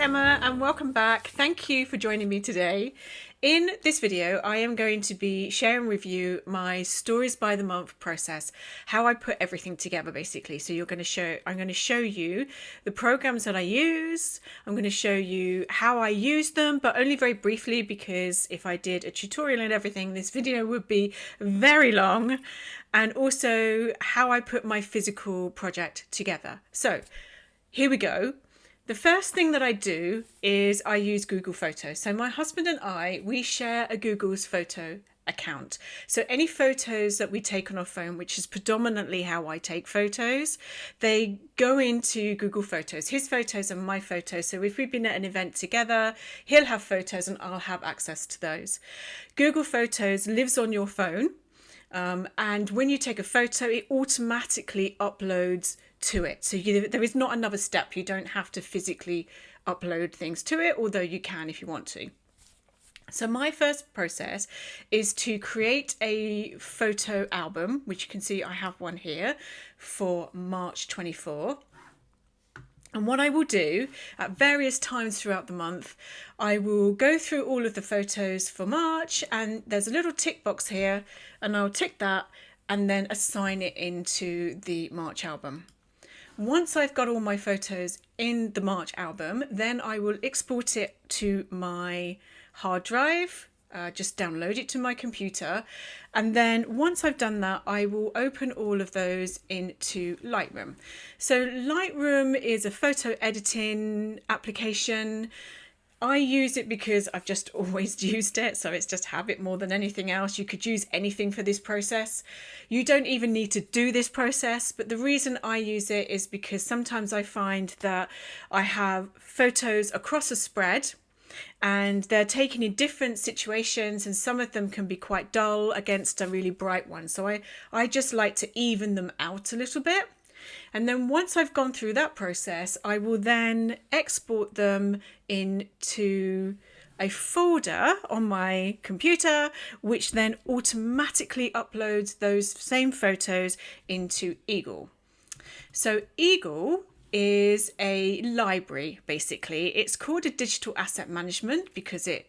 Emma and welcome back. Thank you for joining me today. In this video, I am going to be sharing with you my stories by the month process, how I put everything together basically. So I'm going to show you the programs that I use. I'm going to show you how I use them, but only very briefly because if I did a tutorial and everything, this video would be very long. And also how I put my physical project together. So here we go. The first thing that I do is I use Google Photos. So my husband and I, we share a Google's photo account. So any photos that we take on our phone, which is predominantly how I take photos, they go into Google Photos. His photos and my photos. So if we've been at an event together, he'll have photos and I'll have access to those. Google Photos lives on your phone. And when you take a photo, it automatically uploads to it. So there is not another step. You don't have to physically upload things to it, although you can if you want to. So my first process is to create a photo album, which you can see I have one here for March 24. And what I will do at various times throughout the month, I will go through all of the photos for March, and there's a little tick box here and I'll tick that and then assign it into the March album. Once I've got all my photos in the March album, then I will export it to my hard drive, just download it to my computer. And then once I've done that, I will open all of those into Lightroom. So Lightroom is a photo editing application. I use it because I've just always used it, so it's just habit more than anything else. You could use anything for this process. You don't even need to do this process, but the reason I use it is because sometimes I find that I have photos across a spread and they're taken in different situations, and some of them can be quite dull against a really bright one. So I just like to even them out a little bit. And then once I've gone through that process, I will then export them into a folder on my computer, which then automatically uploads those same photos into Eagle. So Eagle is a library, basically. It's called a digital asset management because it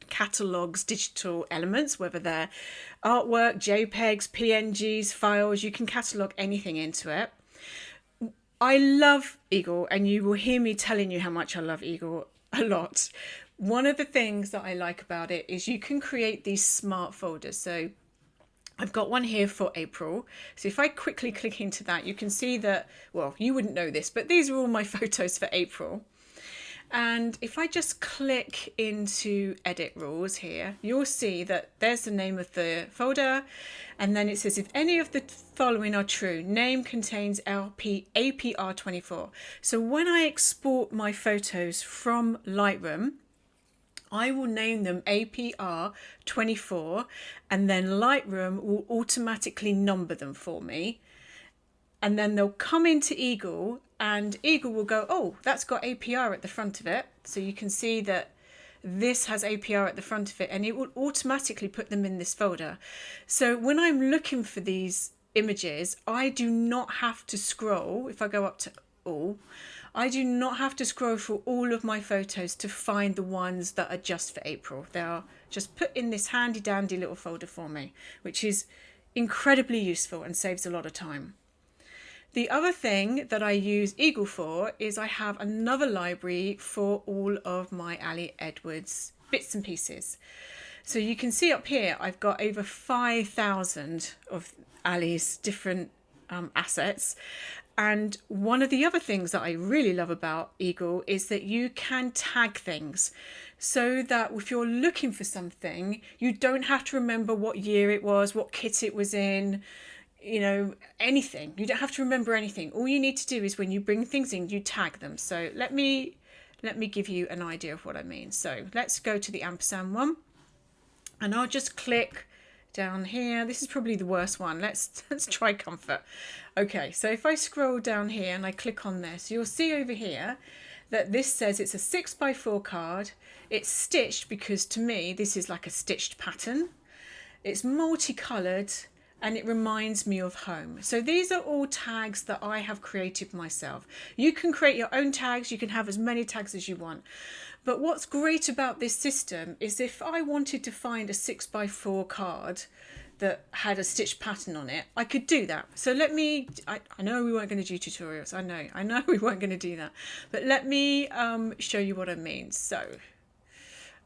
catalogs digital elements, whether they're artwork, JPEGs, PNGs, files. You can catalog anything into it. I love Eagle, and you will hear me telling you how much I love Eagle a lot. One of the things that I like about it is you can create these smart folders. So I've got one here for April. So if I quickly click into that, you can see that, well, you wouldn't know this, but these are all my photos for April. And if I just click into edit rules here, you'll see that there's the name of the folder. And then it says, if any of the following are true, name contains APR24. So when I export my photos from Lightroom, I will name them APR24, and then Lightroom will automatically number them for me. And then they'll come into Eagle, and Eagle will go, oh, that's got APR at the front of it. So you can see that this has APR at the front of it, and it will automatically put them in this folder. So when I'm looking for these images, I do not have to scroll. If I go up to all, I do not have to scroll through all of my photos to find the ones that are just for April. They are just put in this handy dandy little folder for me, which is incredibly useful and saves a lot of time. The other thing that I use Eagle for is I have another library for all of my Ali Edwards bits and pieces. So you can see up here, I've got over 5,000 of Ali's different assets. And one of the other things that I really love about Eagle is that you can tag things so that if you're looking for something, you don't have to remember what year it was, what kit it was in, you know, anything. You don't have to remember anything. All you need to do is when you bring things in, you tag them. So let me give you an idea of what I mean. So let's go to the ampersand one, and I'll just click down here. This is probably the worst one. Let's try comfort. Okay, so if I scroll down here and I click on this, you'll see over here that this says it's a 6x4 card. It's stitched because to me this is like a stitched pattern. It's multicolored. and it reminds me of home. So these are all tags that I have created myself. You can create your own tags, you can have as many tags as you want. But what's great about this system is if I wanted to find a 6x4 card that had a stitch pattern on it, I could do that. So let me, I know we weren't going to do tutorials, I know we weren't going to do that, but let me show you what I mean. So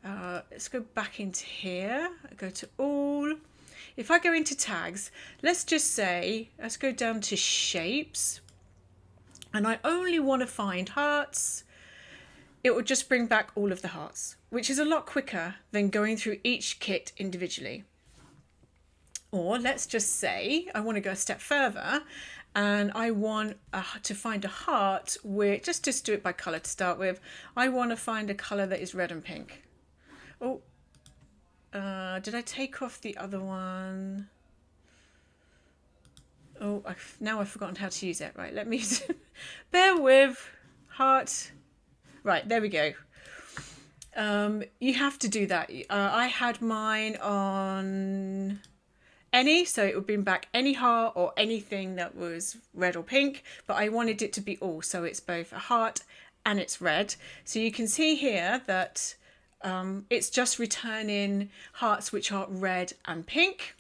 let's go back into here, go to all. If I go into tags, let's just say, let's go down to shapes, and I only want to find hearts. It will just bring back all of the hearts, which is a lot quicker than going through each kit individually. Or let's just say I want to go a step further and I want to find a heart with, just do it by colour to start with. I want to find a colour that is red and pink. Oh, did I take off the other one? Oh, now I've forgotten how to use it. Right, let me bear with. Heart. Right, there we go. You have to do that. I had mine on any, so it would bring back any heart or anything that was red or pink, but I wanted it to be all, so it's both a heart and it's red. So you can see here that it's just returning hearts which are red and pink.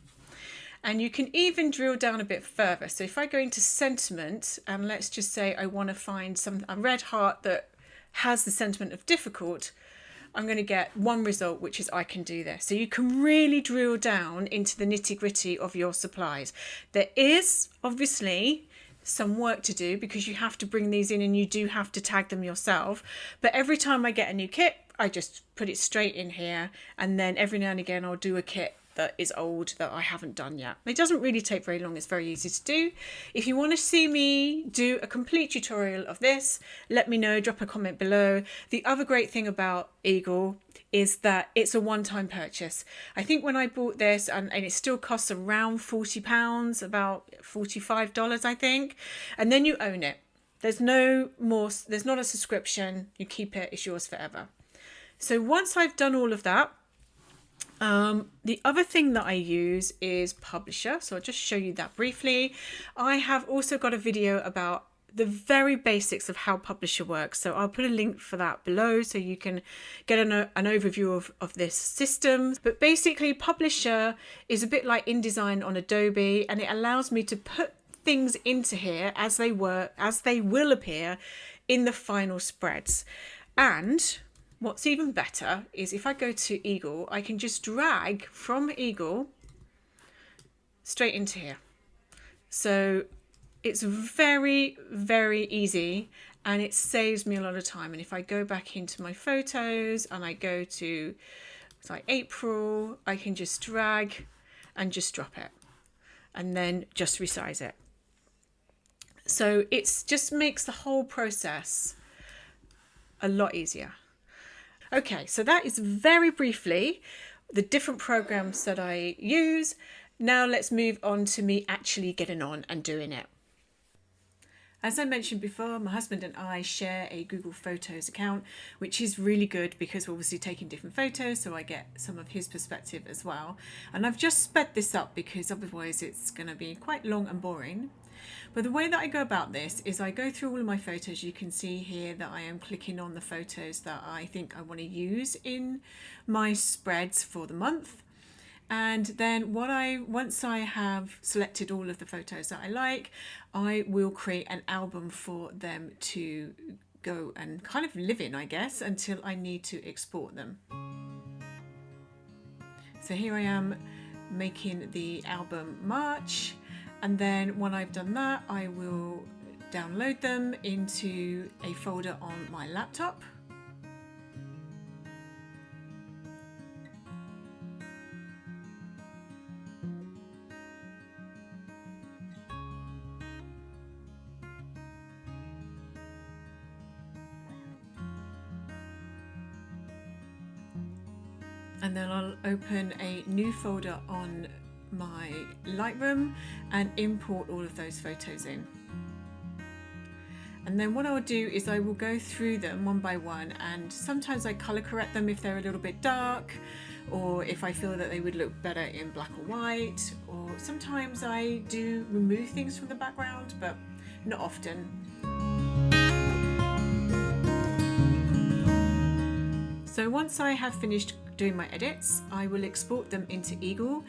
And you can even drill down a bit further. So if I go into sentiment, and let's just say I want to find a red heart that has the sentiment of difficult, I'm going to get one result, which is I can do this. So you can really drill down into the nitty-gritty of your supplies. There is obviously some work to do because you have to bring these in and you do have to tag them yourself. But every time I get a new kit, I just put it straight in here, and then every now and again I'll do a kit that is old that I haven't done yet. It doesn't really take very long, it's very easy to do. If you want to see me do a complete tutorial of this, let me know, drop a comment below. The other great thing about Eagle is that it's a one-time purchase. I think when I bought this, and it still costs around £40, about $45 I think, and then you own it. There's no more, there's not a subscription, you keep it, it's yours forever. So once I've done all of that, the other thing that I use is Publisher, so I'll just show you that briefly. I have also got a video about the very basics of how Publisher works, so I'll put a link for that below so you can get an overview of this system. But basically Publisher is a bit like InDesign on Adobe, and it allows me to put things into here as they will appear in the final spreads. And what's even better is if I go to Eagle, I can just drag from Eagle straight into here. So it's very, very easy, and it saves me a lot of time. And if I go back into my photos and I go to, it's like April, I can just drag and just drop it and then just resize it. So it's just makes the whole process a lot easier. Okay, so that is very briefly the different programs that I use. Now let's move on to me actually getting on and doing it. As I mentioned before, my husband and I share a Google Photos account, which is really good because we're obviously taking different photos, so I get some of his perspective as well. And I've just sped this up because otherwise it's going to be quite long and boring. But the way that I go about this is I go through all of my photos. You can see here that I am clicking on the photos that I think I want to use in my spreads for the month. And then once I have selected all of the photos that I like, I will create an album for them to go and kind of live in, I guess, until I need to export them. So here I am making the album March. And then when I've done that, I will download them into a folder on my laptop. And then I'll open a new folder on my Lightroom and import all of those photos in. And then what I'll do is I will go through them one by one, and sometimes I color correct them if they're a little bit dark, or if I feel that they would look better in black or white, or sometimes I do remove things from the background, but not often. So once I have finished doing my edits, I will export them into Eagle.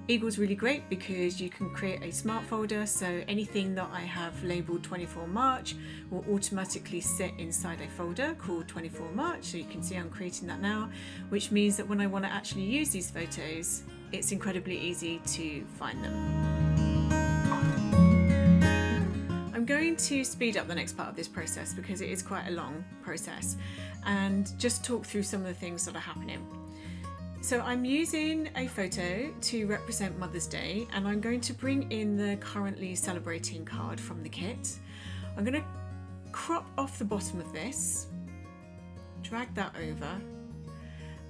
Eagle's really great because you can create a smart folder, so anything that I have labeled 24 March will automatically sit inside a folder called 24 March. So you can see I'm creating that now, which means that when I want to actually use these photos, it's incredibly easy to find them. I'm going to speed up the next part of this process because it is quite a long process, and just talk through some of the things that are happening. So I'm using a photo to represent Mother's Day, and I'm going to bring in the currently celebrating card from the kit. I'm going to crop off the bottom of this, drag that over,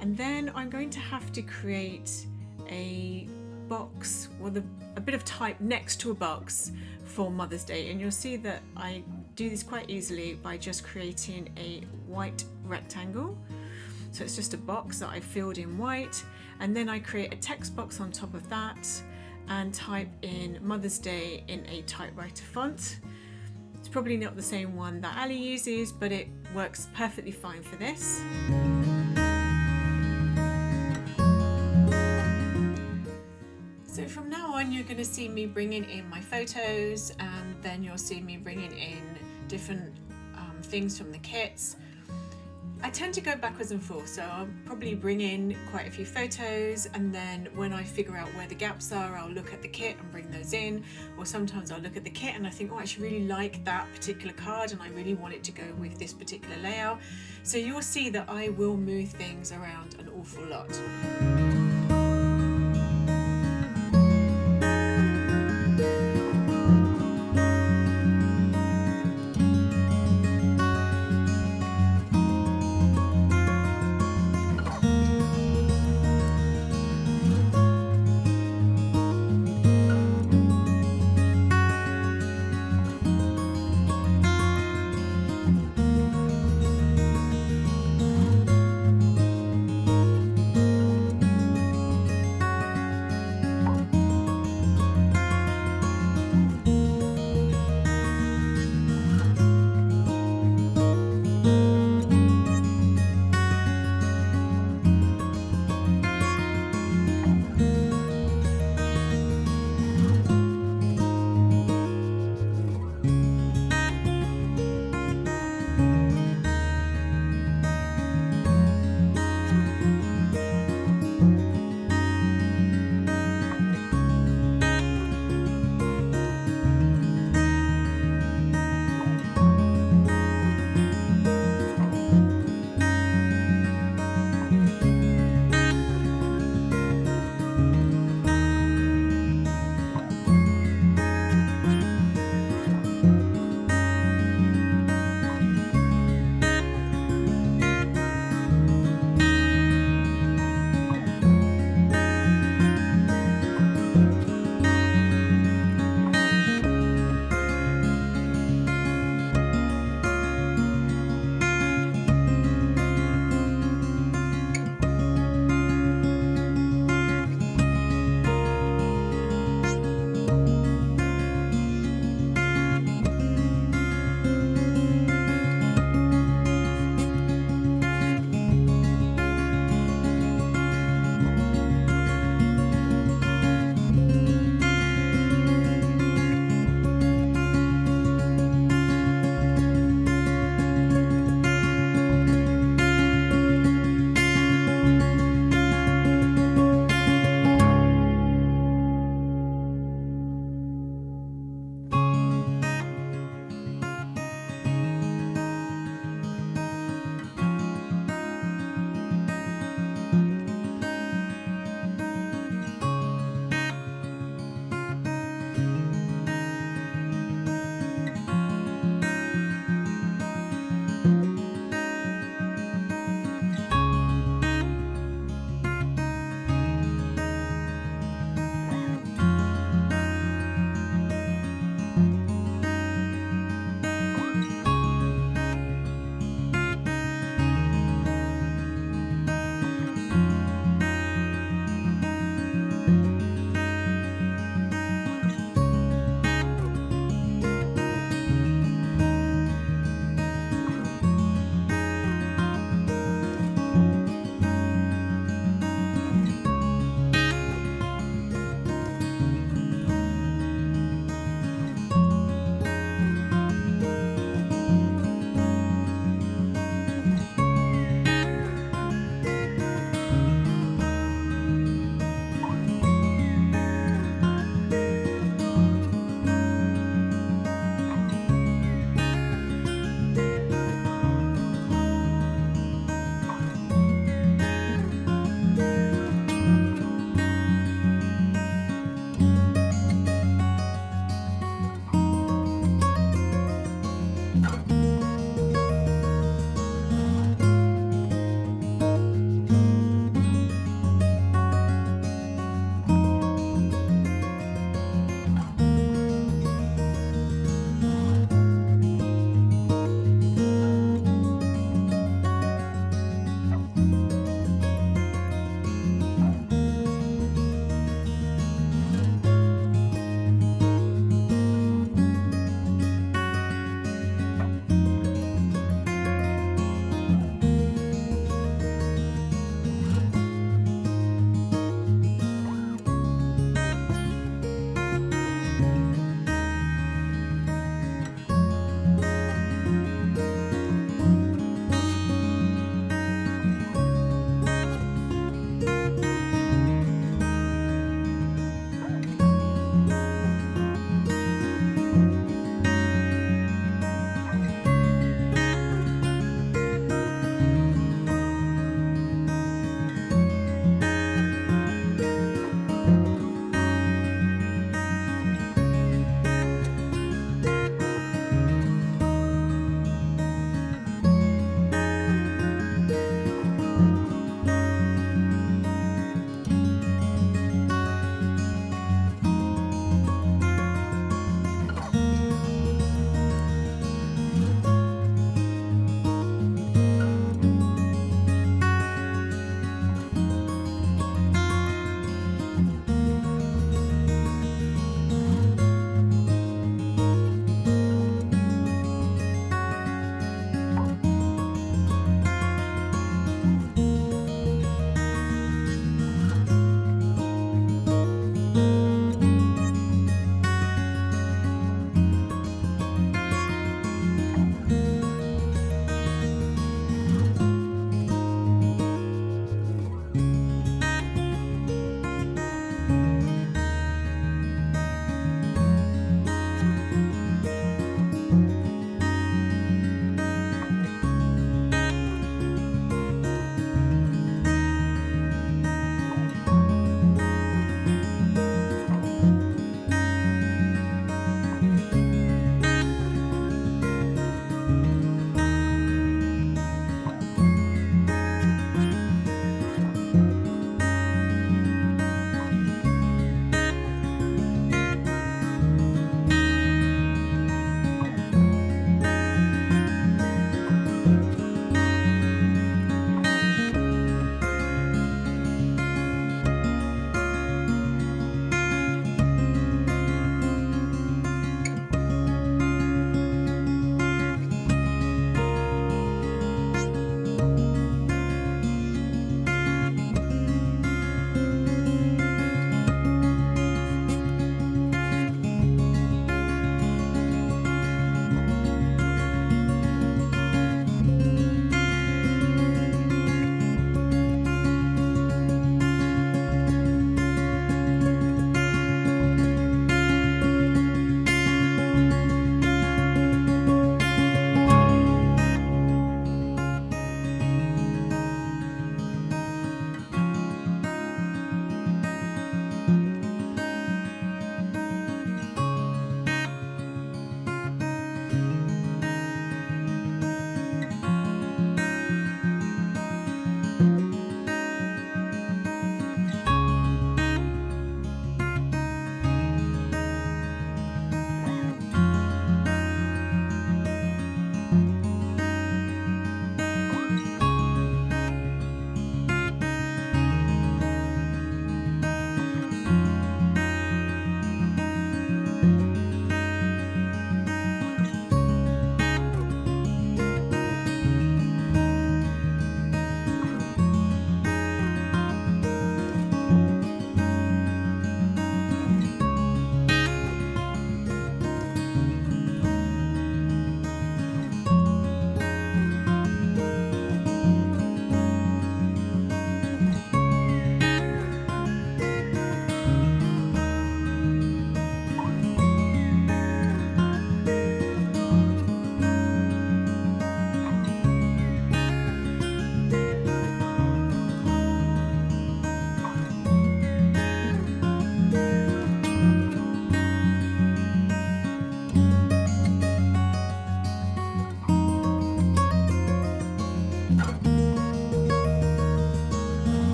and then I'm going to have to create a box with a bit of type next to a box for Mother's Day, and you'll see that I do this quite easily by just creating a white rectangle. So it's just a box that I filled in white, and then I create a text box on top of that and type in Mother's Day in a typewriter font. It's probably not the same one that Ali uses, but it works perfectly fine for this. So from now on, you're going to see me bringing in my photos, and then you'll see me bringing in different things from the kits. I tend to go backwards and forth, so I'll probably bring in quite a few photos, and then when I figure out where the gaps are, I'll look at the kit and bring those in. Or sometimes I'll look at the kit and I think, oh, I actually really like that particular card and I really want it to go with this particular layout. So you'll see that I will move things around an awful lot.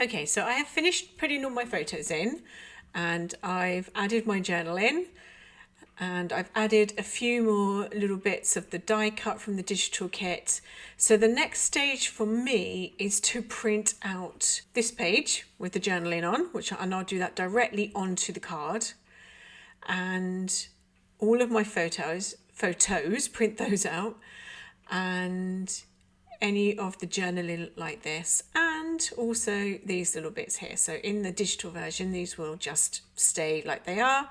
Okay, so I have finished putting all my photos in, and I've added my journal in, and I've added a few more little bits of the die cut from the digital kit. So the next stage for me is to print out this page with the journaling on, and I'll do that directly onto the card, and all of my photos, print those out, and any of the journaling like this, and also these little bits here. So in the digital version, these will just stay like they are,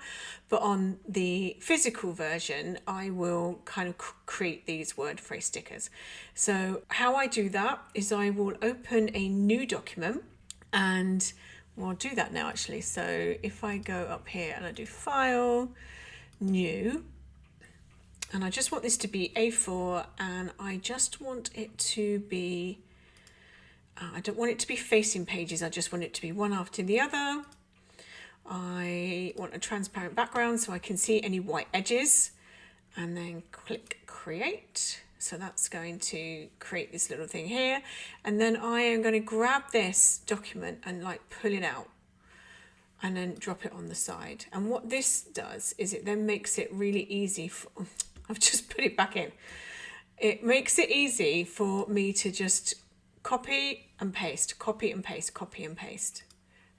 but on the physical version, I will kind of create these word phrase stickers. So how I do that is I will open a new document, and I'll do that now actually. So if I go up here and I do File, New, and I just want this to be A4, and I just want it to be, I don't want it to be facing pages, I just want it to be one after the other. I want a transparent background so I can see any white edges, and then click Create. So that's going to create this little thing here, and then I am going to grab this document and like pull it out and then drop it on the side. And what this does is it then makes it really easy for, I've just put it back in. It makes it easy for me to just copy and paste, copy and paste, copy and paste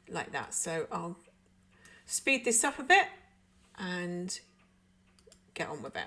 like that. So I'll speed this up a bit and get on with it.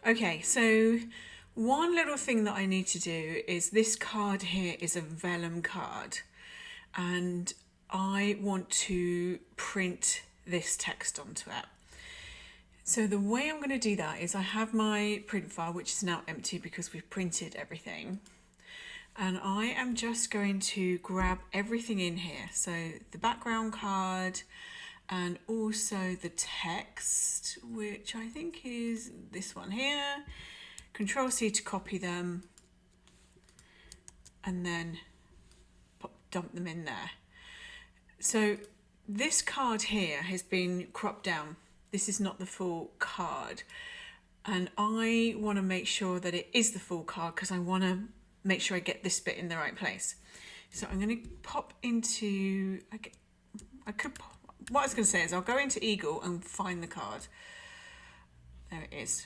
Okay, so one little thing that I need to do is this card here is a vellum card, and I want to print this text onto it. So the way I'm going to do that is I have my print file, which is now empty because we've printed everything. And I am just going to grab everything in here. So the background card, and also the text, which I think is this one here. Control C to copy them, and then dump them in there. So this card here has been cropped down. This is not the full card, and I want to make sure that it is the full card because I want to make sure I get this bit in the right place. So I'm going to pop into, what I was going to say is I'll go into Eagle and find the card. There it is.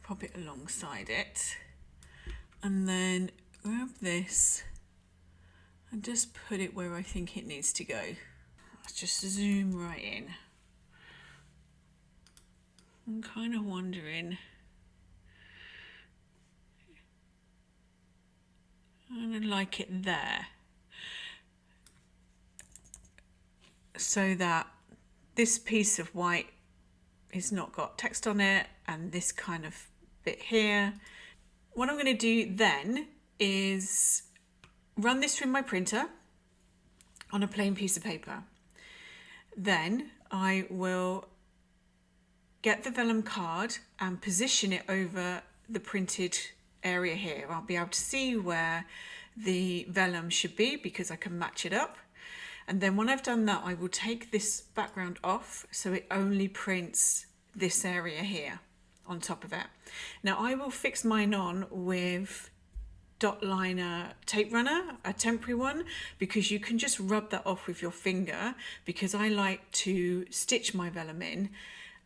Pop it alongside it, and then grab this and just put it where I think it needs to go. Let's just zoom right in. I'm kind of wondering, I like it there, so that this piece of white is not got text on it, and this kind of bit here. What I'm going to do then is run this through my printer on a plain piece of paper. Then I will get the vellum card and position it over the printed area here. I'll be able to see where the vellum should be because I can match it up. And then when I've done that, I will take this background off so it only prints this area here on top of it. Now I will fix mine on with dot liner tape runner, a temporary one, because you can just rub that off with your finger, because I like to stitch my vellum in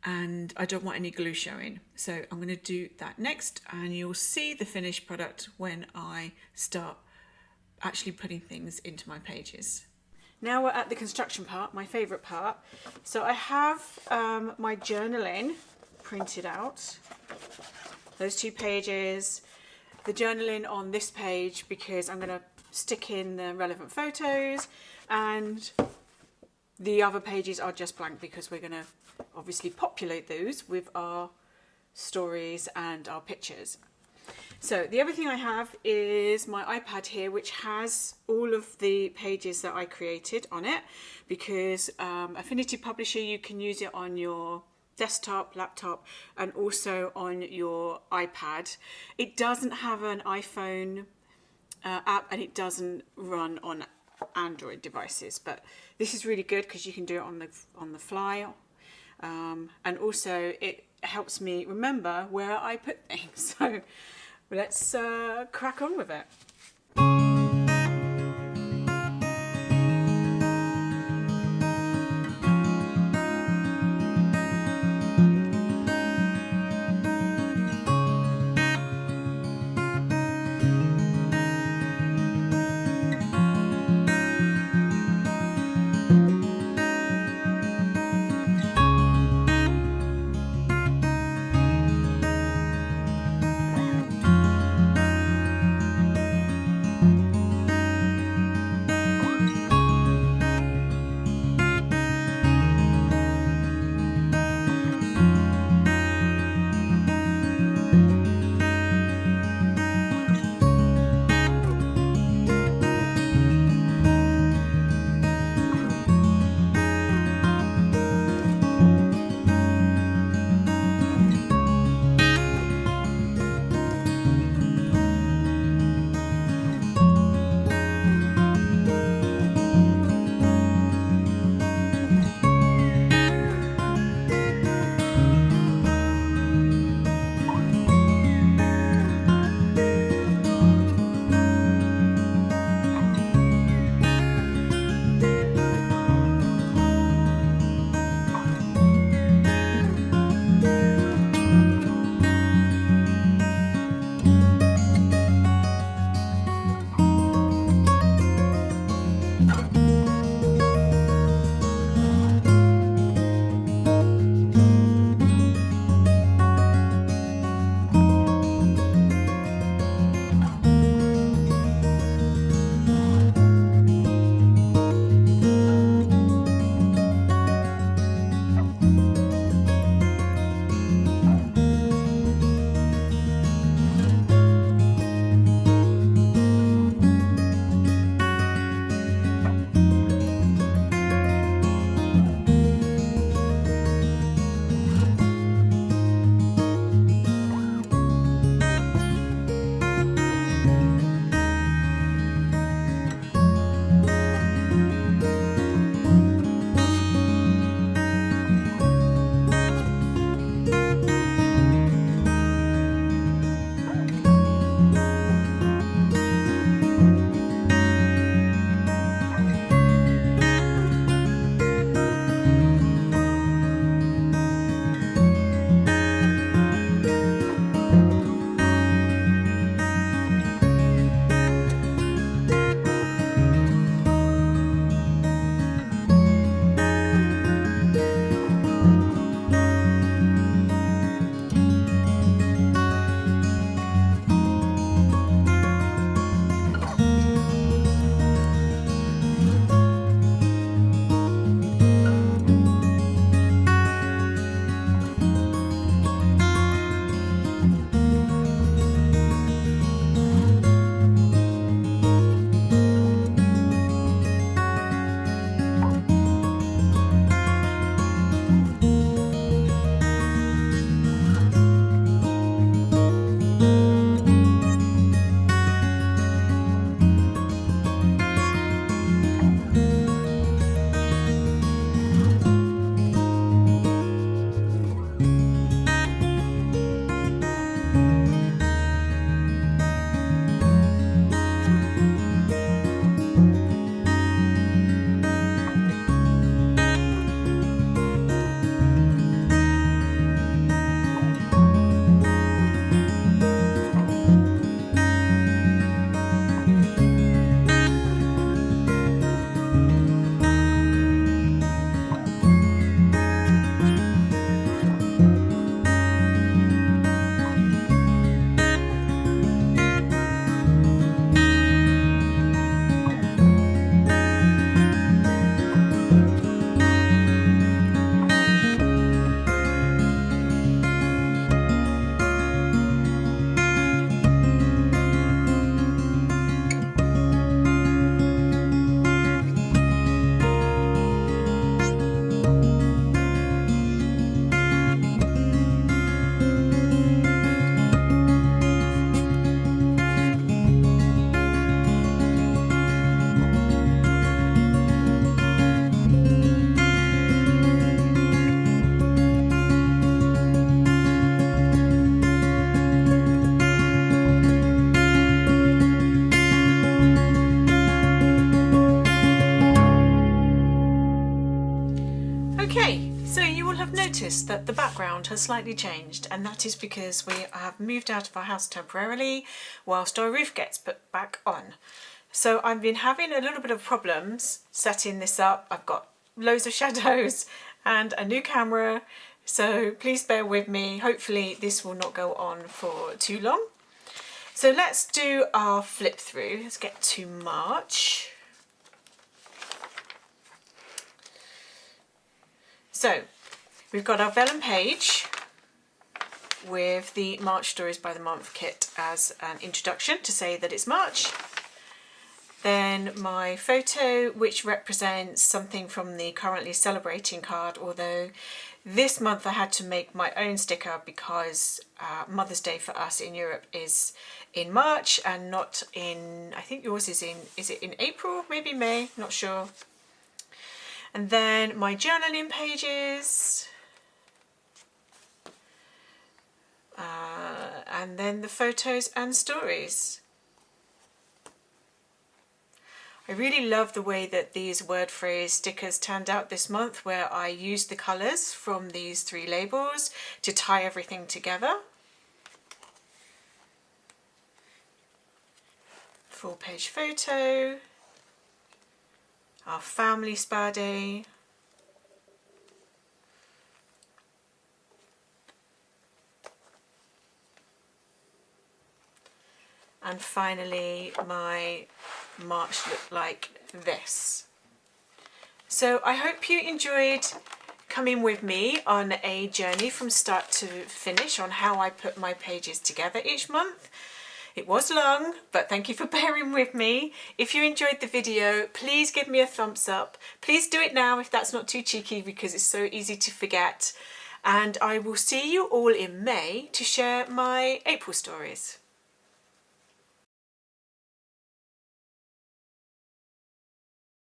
and I don't want any glue showing. So I'm going to do that next, and you'll see the finished product when I start actually putting things into my pages. Now we're at the construction part, my favourite part. So I have my journaling printed out, those 2 pages, the journaling on this page because I'm going to stick in the relevant photos, and the other pages are just blank because we're going to obviously populate those with our stories and our pictures. So the other thing I have is my iPad here, which has all of the pages that I created on it, because Affinity Publisher, you can use it on your desktop, laptop, and also on your iPad. It doesn't have an iPhone app, and it doesn't run on Android devices, but this is really good because you can do it on the fly, and also it helps me remember where I put things. So let's crack on with it. have noticed that the background has slightly changed, and that is because we have moved out of our house temporarily whilst our roof gets put back on. So I've been having a little bit of problems setting this up. I've got loads of shadows and a new camera, so please bear with me. Hopefully this will not go on for too long. So let's do our flip through. Let's get to March. So we've got our vellum page with the March Stories by the Month kit as an introduction to say that it's March. Then my photo, which represents something from the currently celebrating card, although this month I had to make my own sticker because Mother's Day for us in Europe is in March and not in, I think yours is it in April, maybe May, not sure. And then my journaling pages. And then the photos and stories. I really love the way that these word phrase stickers turned out this month, where I used the colours from these 3 labels to tie everything together. Full page photo, our family spa day, and finally my March looked like this. So I hope you enjoyed coming with me on a journey from start to finish on how I put my pages together each month. It was long, but thank you for bearing with me. If you enjoyed the video, please give me a thumbs up. Please do it now if that's not too cheeky, because it's so easy to forget. And I will see you all in May to share my April stories.